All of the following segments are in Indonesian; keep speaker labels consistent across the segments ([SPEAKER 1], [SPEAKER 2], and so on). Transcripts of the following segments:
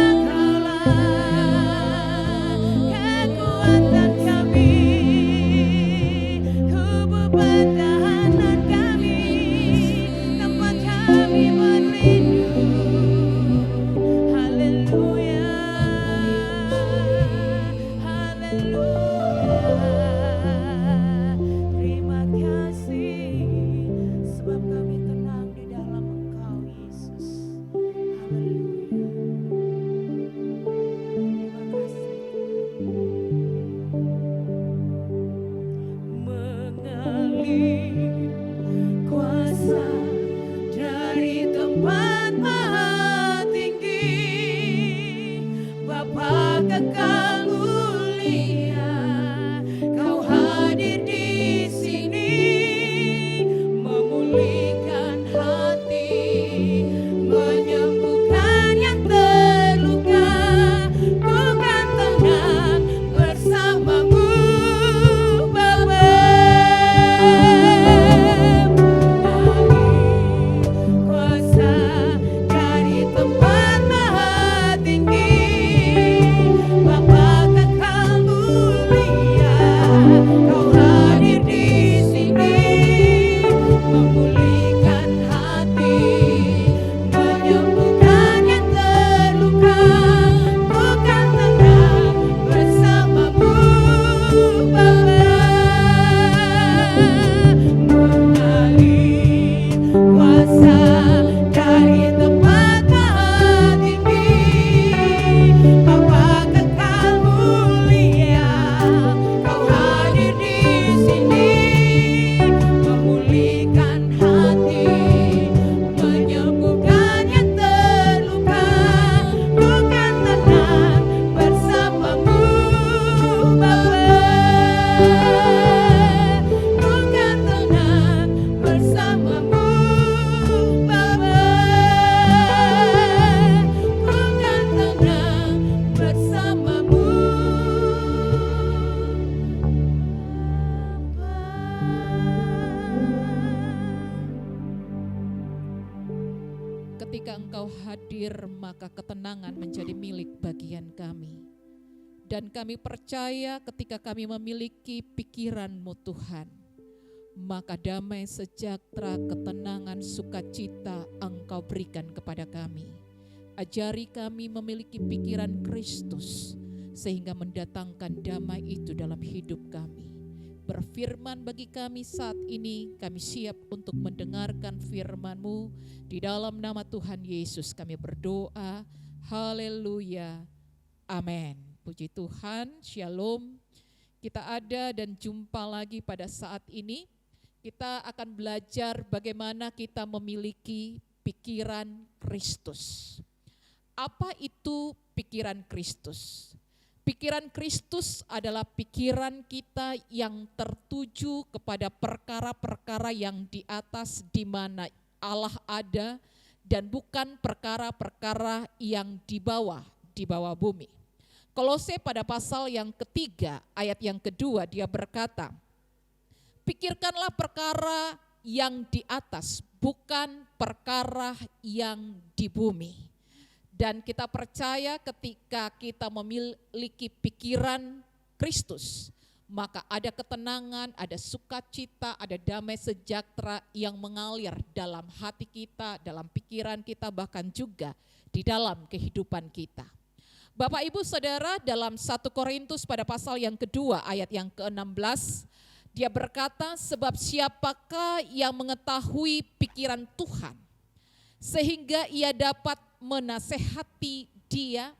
[SPEAKER 1] Engkau hadir, maka ketenangan menjadi milik bagian kami. Dan kami percaya ketika kami memiliki pikiran-Mu Tuhan, maka damai, sejahtera, ketenangan, sukacita Engkau berikan kepada kami. Ajari kami memiliki pikiran Kristus, sehingga mendatangkan damai itu dalam hidup kami. Berfirman bagi kami saat ini, kami siap untuk mendengarkan firman-Mu. Di dalam nama Tuhan Yesus kami berdoa. Haleluya. Amin. Puji Tuhan, shalom. Kita ada dan jumpa lagi pada saat ini. Kita akan belajar bagaimana kita memiliki pikiran Kristus. Apa itu pikiran Kristus? Pikiran Kristus adalah pikiran kita yang tertuju kepada perkara-perkara yang di atas, di mana Allah ada, dan bukan perkara-perkara yang di bawah bumi. Kolose pada pasal yang ketiga, ayat yang kedua, dia berkata, pikirkanlah perkara yang di atas, bukan perkara yang di bumi. Dan kita percaya ketika kita memiliki pikiran Kristus, maka ada ketenangan, ada sukacita, ada damai sejahtera yang mengalir dalam hati kita, dalam pikiran kita, bahkan juga di dalam kehidupan kita. Bapak Ibu Saudara, dalam 1 Korintus pada pasal yang kedua ayat yang ke-16, dia berkata, sebab siapakah yang mengetahui pikiran Tuhan sehingga ia dapat menasehati dia?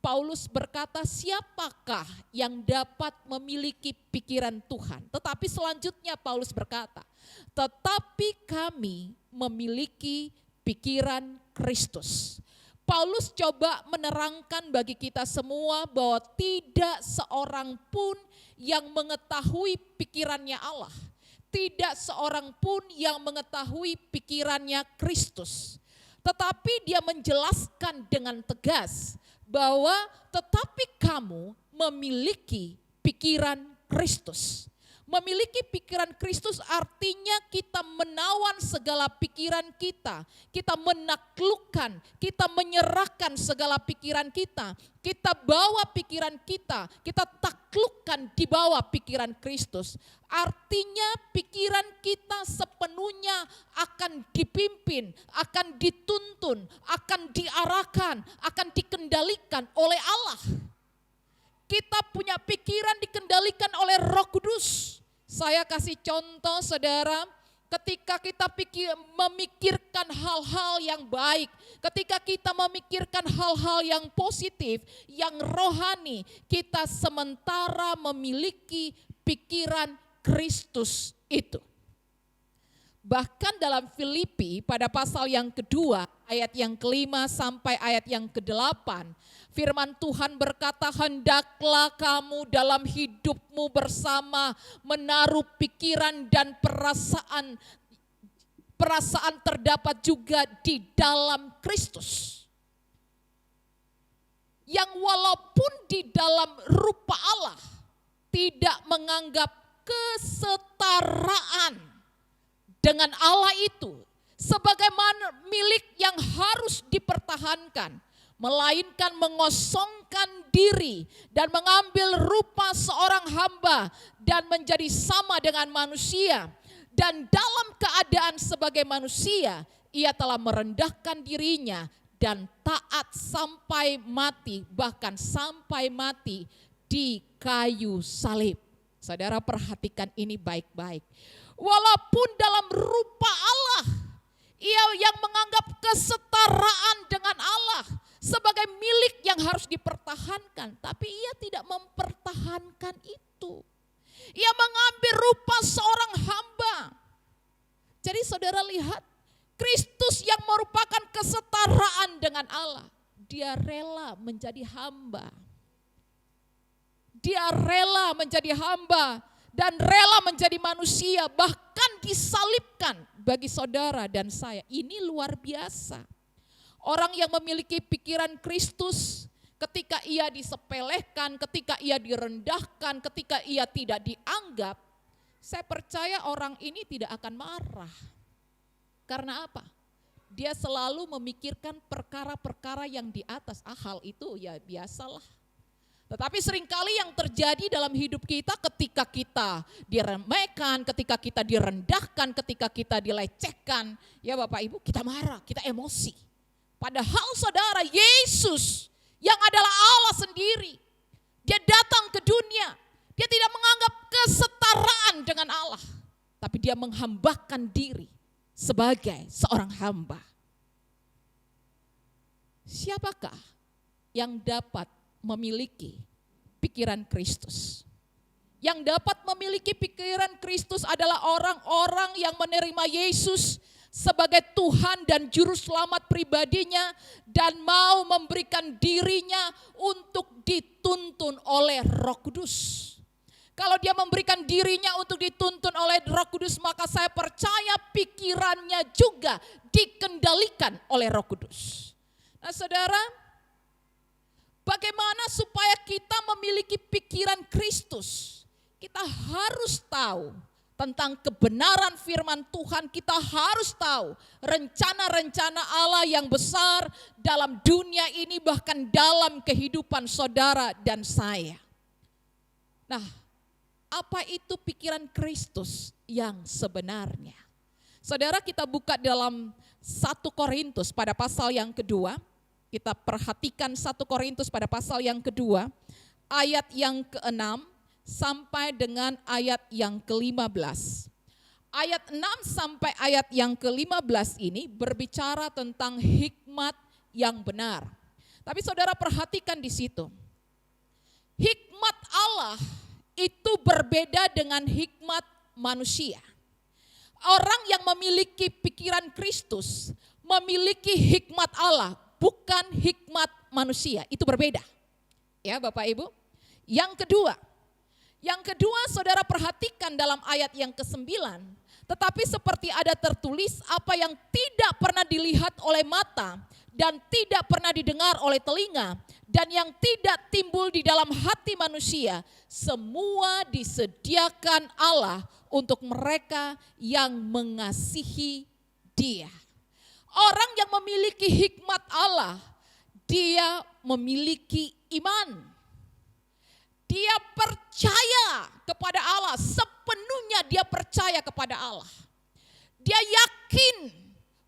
[SPEAKER 1] Paulus berkata, siapakah yang dapat memiliki pikiran Tuhan? Tetapi selanjutnya Paulus berkata, tetapi kami memiliki pikiran Kristus. Paulus coba menerangkan bagi kita semua bahwa tidak seorang pun yang mengetahui pikirannya Allah. Tidak seorang pun yang mengetahui pikirannya Kristus. Tetapi dia menjelaskan dengan tegas bahwa tetapi kamu memiliki pikiran Kristus. Memiliki pikiran Kristus artinya kita menawan segala pikiran kita. Kita menaklukkan, kita menyerahkan segala pikiran kita. Kita bawa pikiran kita taklukkan di bawah pikiran Kristus. Artinya pikiran kita sepenuhnya akan dipimpin, akan dituntun, akan diarahkan, akan dikendalikan oleh Allah. Kita punya pikiran dikendalikan oleh Roh Kudus. Saya kasih contoh saudara, ketika kita memikirkan hal-hal yang baik, ketika kita memikirkan hal-hal yang positif, yang rohani, kita sementara memiliki pikiran Kristus itu. Bahkan dalam Filipi pada pasal yang kedua, ayat yang kelima sampai ayat yang kedelapan, firman Tuhan berkata, hendaklah kamu dalam hidupmu bersama menaruh pikiran dan perasaan terdapat juga di dalam Kristus. Yang walaupun di dalam rupa Allah tidak menganggap kesetaraan dengan Allah itu sebagaimana milik yang harus dipertahankan, melainkan mengosongkan diri dan mengambil rupa seorang hamba dan menjadi sama dengan manusia. Dan dalam keadaan sebagai manusia, ia telah merendahkan dirinya dan taat sampai mati, bahkan sampai mati di kayu salib. Saudara perhatikan ini baik-baik. Walaupun dalam rupa Allah, ia yang menganggap kesetaraan dengan Allah sebagai milik yang harus dipertahankan, tapi ia tidak mempertahankan itu. Ia mengambil rupa seorang hamba. Jadi saudara lihat, Kristus yang merupakan kesetaraan dengan Allah, dia rela menjadi hamba. Dia rela menjadi hamba dan rela menjadi manusia, bahkan disalibkan bagi saudara dan saya. Ini luar biasa. Orang yang memiliki pikiran Kristus, ketika ia disepelekan, ketika ia direndahkan, ketika ia tidak dianggap, saya percaya orang ini tidak akan marah. Karena apa? dia selalu memikirkan perkara-perkara yang di atas. Hal itu ya biasalah. Tetapi seringkali yang terjadi dalam hidup kita ketika kita diremehkan, ketika kita direndahkan, ketika kita dilecehkan, ya Bapak Ibu, kita marah, kita emosi. Padahal saudara, Yesus yang adalah Allah sendiri, dia datang ke dunia, dia tidak menganggap kesetaraan dengan Allah, tapi dia menghambakan diri sebagai seorang hamba. Siapakah yang dapat memiliki pikiran Kristus? Yang dapat memiliki pikiran Kristus adalah orang-orang yang menerima Yesus sebagai Tuhan dan Juru Selamat pribadinya dan mau memberikan dirinya untuk dituntun oleh Roh Kudus. Kalau dia memberikan dirinya untuk dituntun oleh Roh Kudus, maka saya percaya pikirannya juga dikendalikan oleh Roh Kudus. Nah saudara, bagaimana supaya kita memiliki pikiran Kristus? Kita harus tahu tentang kebenaran firman Tuhan. Kita harus tahu rencana-rencana Allah yang besar dalam dunia ini, bahkan dalam kehidupan saudara dan saya. Nah, apa itu pikiran Kristus yang sebenarnya? Saudara, kita buka dalam 1 Korintus pada pasal yang kedua. Kita perhatikan 1 Korintus pada pasal yang kedua, ayat yang ke-6 sampai dengan ayat yang ke-15. Ayat 6 sampai ayat yang ke-15 ini berbicara tentang hikmat yang benar. Tapi saudara perhatikan di situ. Hikmat Allah itu berbeda dengan hikmat manusia. Orang yang memiliki pikiran Kristus memiliki hikmat Allah, bukan hikmat manusia, itu berbeda. Ya Bapak Ibu. Yang kedua saudara perhatikan dalam ayat yang ke-9. Tetapi seperti ada tertulis, apa yang tidak pernah dilihat oleh mata dan tidak pernah didengar oleh telinga dan yang tidak timbul di dalam hati manusia, semua disediakan Allah untuk mereka yang mengasihi Dia. Orang yang memiliki hikmat Allah, dia memiliki iman. Dia percaya kepada Allah, sepenuhnya dia percaya kepada Allah. Dia yakin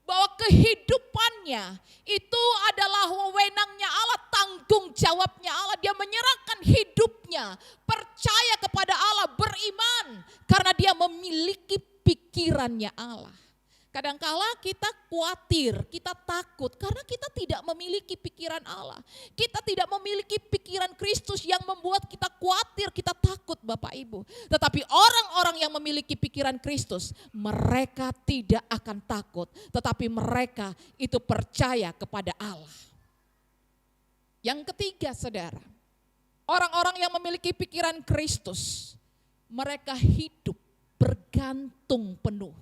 [SPEAKER 1] bahwa kehidupannya itu adalah wewenangnya Allah, tanggung jawabnya Allah. Dia menyerahkan hidupnya, percaya kepada Allah, beriman karena dia memiliki pikirannya Allah. Kadangkala kita khawatir, kita takut karena kita tidak memiliki pikiran Allah. Kita tidak memiliki pikiran Kristus yang membuat kita khawatir, kita takut Bapak Ibu. Tetapi orang-orang yang memiliki pikiran Kristus, mereka tidak akan takut. Tetapi mereka itu percaya kepada Allah. Yang ketiga saudara, orang-orang yang memiliki pikiran Kristus, mereka hidup bergantung penuh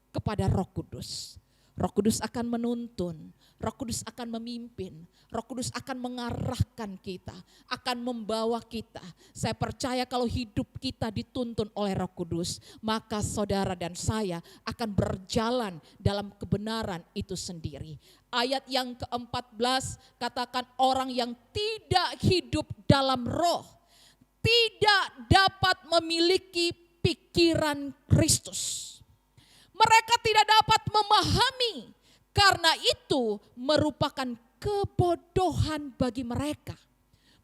[SPEAKER 1] kepada Roh Kudus. Roh Kudus akan menuntun, Roh Kudus akan memimpin, Roh Kudus akan mengarahkan kita, akan membawa kita. Saya percaya kalau hidup kita dituntun oleh Roh Kudus, maka saudara dan saya akan berjalan dalam kebenaran itu sendiri. Ayat yang ke-14 katakan orang yang tidak hidup dalam roh tidak dapat memiliki pikiran Kristus. Mereka tidak dapat memahami, karena itu merupakan kebodohan bagi mereka.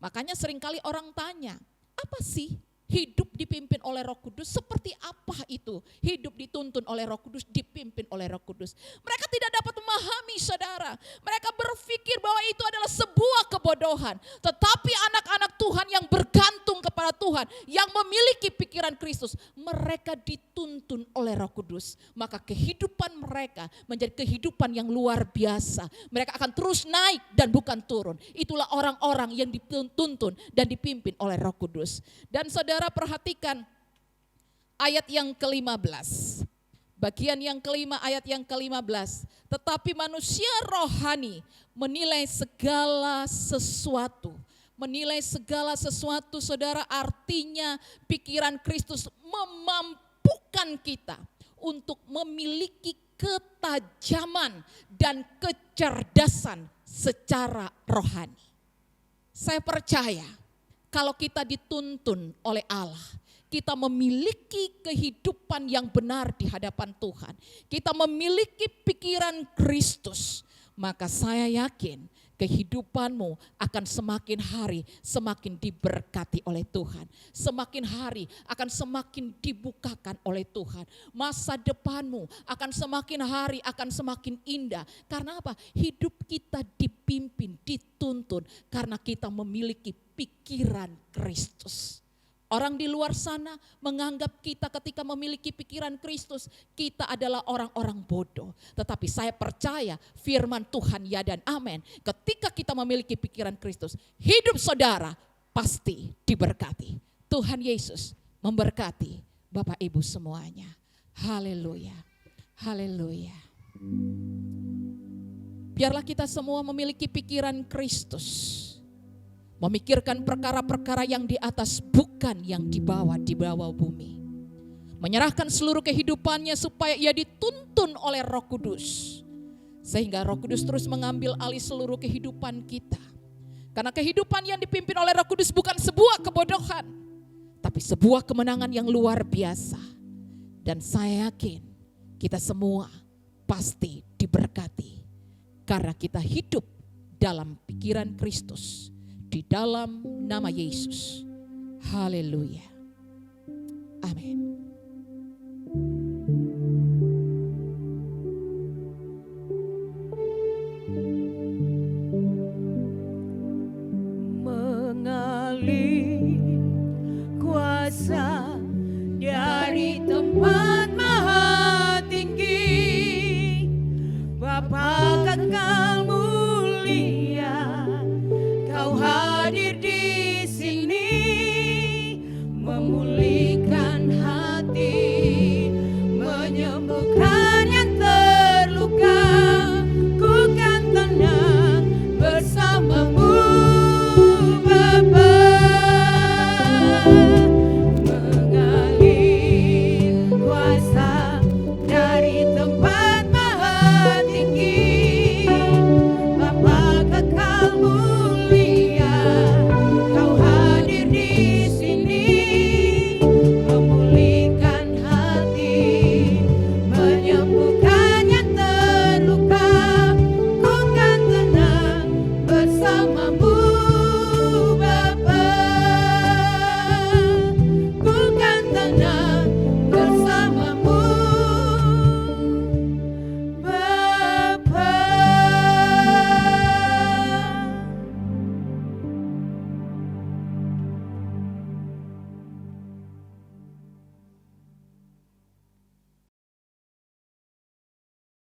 [SPEAKER 1] Makanya seringkali orang tanya, apa sih hidup dipimpin oleh Roh Kudus? Seperti apa itu hidup dituntun oleh Roh Kudus, dipimpin oleh Roh Kudus? Mereka tidak dapat memahami saudara. Mereka berpikir bahwa itu adalah sebuah kebodohan. Tetapi anak-anak Tuhan yang bergantung kepada Tuhan, yang memiliki pikiran Kristus, mereka dituntun oleh Roh Kudus. Maka kehidupan mereka menjadi kehidupan yang luar biasa. Mereka akan terus naik dan bukan turun. Itulah orang-orang yang dituntun dan dipimpin oleh Roh Kudus. Dan saudara perhatikan ayat yang ke-15. Bagian yang kelima, ayat yang ke-15. Tetapi manusia rohani menilai segala sesuatu. Menilai segala sesuatu saudara, artinya pikiran Kristus memampukan kita untuk memiliki ketajaman dan kecerdasan secara rohani. Saya percaya kalau kita dituntun oleh Allah, kita memiliki kehidupan yang benar di hadapan Tuhan, kita memiliki pikiran Kristus, maka saya yakin kehidupanmu akan semakin hari semakin diberkati oleh Tuhan. Semakin hari akan semakin dibukakan oleh Tuhan. Masa depanmu akan semakin hari akan semakin indah. Karena apa? Hidup kita dipimpin, dituntun karena kita memiliki pikiran Kristus. Orang di luar sana menganggap kita ketika memiliki pikiran Kristus, kita adalah orang-orang bodoh. Tetapi saya percaya firman Tuhan ya dan amin. Ketika kita memiliki pikiran Kristus, hidup saudara pasti diberkati. Tuhan Yesus memberkati Bapak Ibu semuanya. Haleluya, haleluya. Biarlah kita semua memiliki pikiran Kristus. Memikirkan perkara-perkara yang di atas, bukan yang di bawah bumi. Menyerahkan seluruh kehidupannya supaya ia dituntun oleh Roh Kudus. Sehingga Roh Kudus terus mengambil alih seluruh kehidupan kita. Karena kehidupan yang dipimpin oleh Roh Kudus bukan sebuah kebodohan, tapi sebuah kemenangan yang luar biasa. Dan saya yakin kita semua pasti diberkati. Karena kita hidup dalam pikiran Kristus. Di dalam nama Yesus. Haleluya. Amin.
[SPEAKER 2] Mengalir kuasa dari tempat maha tinggi, Bapa kekal mulia, Kau hadir di